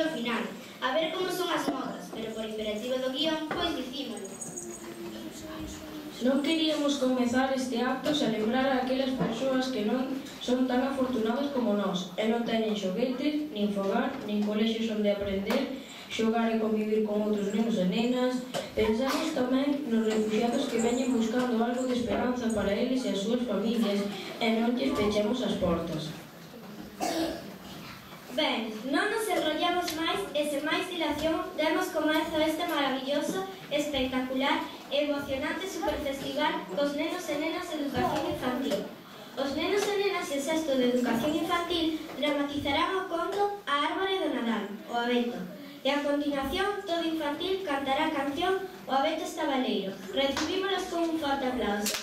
ao final, a ver como son as notas, pero por imperativo do guión, pois dicímolo. Non queríamos comezar este acto sen lembrar a aquelas persoas que non son tan afortunadas como nós e non teñen xoguetes, nin fogar, nin colexios onde aprender, xogar e convivir con outros nenos e nenas. Pensamos tamén nos refugiados que veñen buscando algo de esperanza para eles e as súas familias e non lles pechemos as portas. Ben, non nos enrollamos máis e sen máis dilación demos comezo a este maravilloso, espectacular e emocionante superfestival cos nenos e nenas de educación infantil. Os nenos e nenas de sexto de educación infantil dramatizarán o conto A Árbore do Nadal, o abeto. E a continuación, todo infantil cantará a canción O abeto estabaleiro. Recibímolos con un forte aplauso.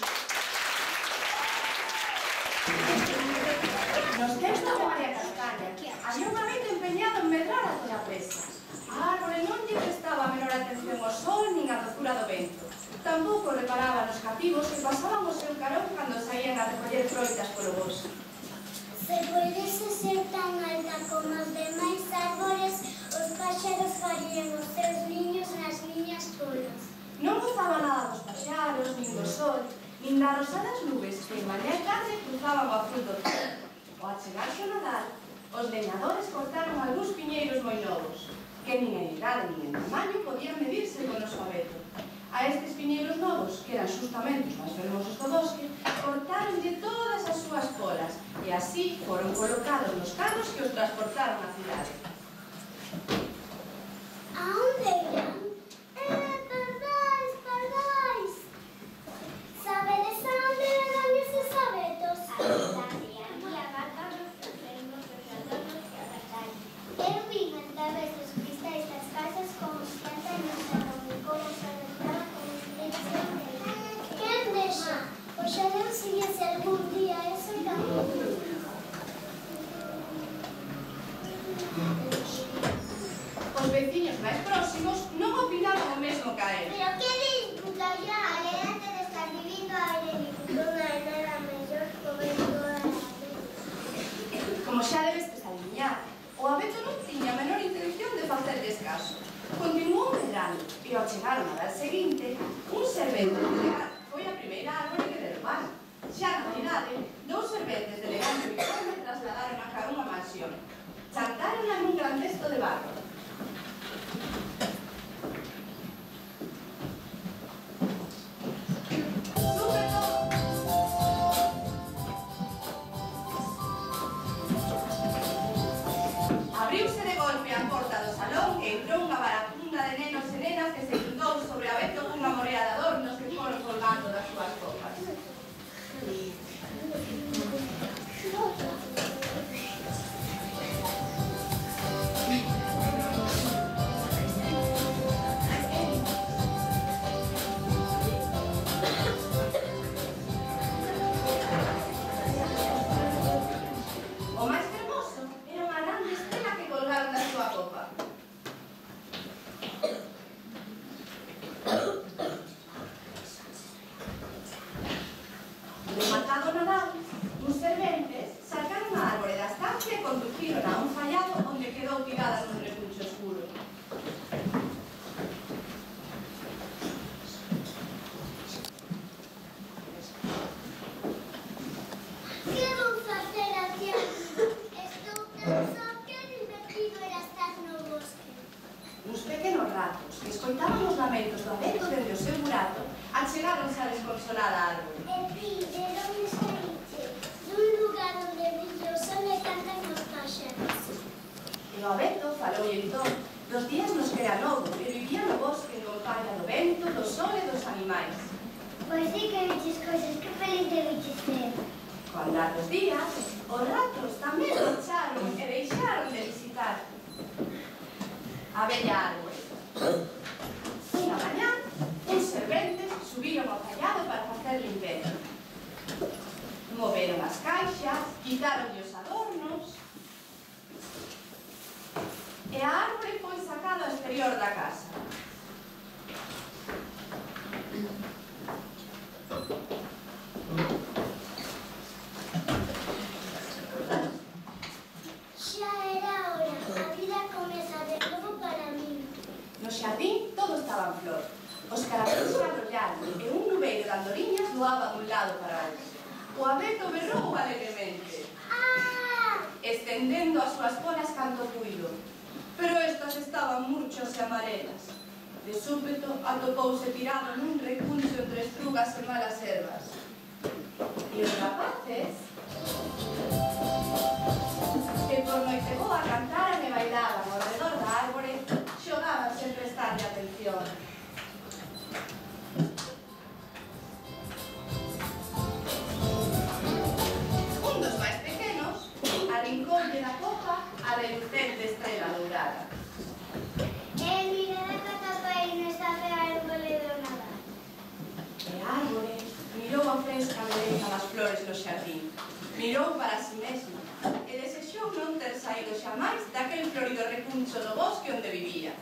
Nos textos de María Castaña, había un abeto empeñado en medrar a toda presa. A árbore non lle prestaba a menor atención ao sol nin a dozura do vento. Tampouco reparaba nos cativos que pasaban o seu carón cando saían a recoller froitas polo bosque. Se pudese ser tan alta como os demais árbores, os páxaros farían os seus niños nas liñas polas. Non gozaba nada dos paxaros, nin do sol, nin das rosadas nubes que en mañá e tarde cruzaban o azul do céu. Ao achegarse o Nadal, os leñadores cortaron algúns piñeiros moi novos, que nin en idade nin en tamaño podían medirse con o noso abeto. A estes piñeiros novos, que eran xustamente os máis fermosos do bosque, cortaronlle todas as súas colas e así foron colocados nos carros que os transportaron á cidade. A onde irán? Pardais, pardais! Sabedes a onde irán eses abetos? Eu vim esta vez os cristais das casas como se canta e non sabon como se aventaba como se deixa dela. Quen deixa? Oxalá eu seguise algún día eso tamén. Os veciños máis próximos non opinaban o mesmo que a él. Pero que disputa ya, adelante de estar vivindo a aire libre. Non hai nada mellor comer todas as veces. Como xa debes adiviñar, o abeto non tiña a menor intención de facerlles caso. Continuou medrando e ao chegar o Nadal seguinte, un servente delegado foi a primeira árbore que derrubaron. Xa na cidade, dous serventes de elegante uniforme trasladaron a cara unha mansión. Chantaron nun gran cesto de barro. Abriuse de golpe a porta do salón e entrou unha barafunda de nenos e nenas que se inundou sobre o abeto cunha morea de adornos que foron colgando das súas copas. O máis fermoso era unha grande estrela que colgaron da súa copa. Rematado o Nadal, uns serventes sacaron a árbore da estancia e conduciron a un fallado onde quedou tirada nun repuxo escuro. Que vou facer aquí? Estou tan só que divertido era estar no bosque. Uns pequenos ratos que escoitaban os lamentos do abeto dende o seu burato achegáronse á desconsolada árbore. E ti, de onde saíche? Dun lugar onde brilla o sol e cantan os páxaros. E o abeto falou entón dos días nos que era novo e vivía no bosque en compañía do vento, do sol e dos animais. Pois di que viches cousas, que feliz debiches ser. Co andar dos días, os ratos tamén marcharon e deixaron de visitar a bella árbore. Unha mañá, uns serventes subiron ao fallado para facer limpeza. Moveron as caixas, quitaronlle os adornos e a árbore foi sacada ao exterior da casa. Xa era hora, a vida comeza de dun lado para outro. O abeto berrou alegremente, estendendo as súas bolas canto puido, pero estas estaban murchas e amarelas. De súpeto atopouse tirado nun recuncho entre estrugas e malas ervas. E os rapaces, que por noite boa cantaran e bailaban ao redor da árbore, xogaban sen prestarlle atención. Un dos máis pequenos arrincoulle da copa a relucente estrela dourada. Mira a catapaína está a pegar un boledo nada. E a árbore mirou a fresca beleza das flores do xardín, mirou para si mesma e desexou non ter saído xamais daquel florido recuncho do bosque onde vivía.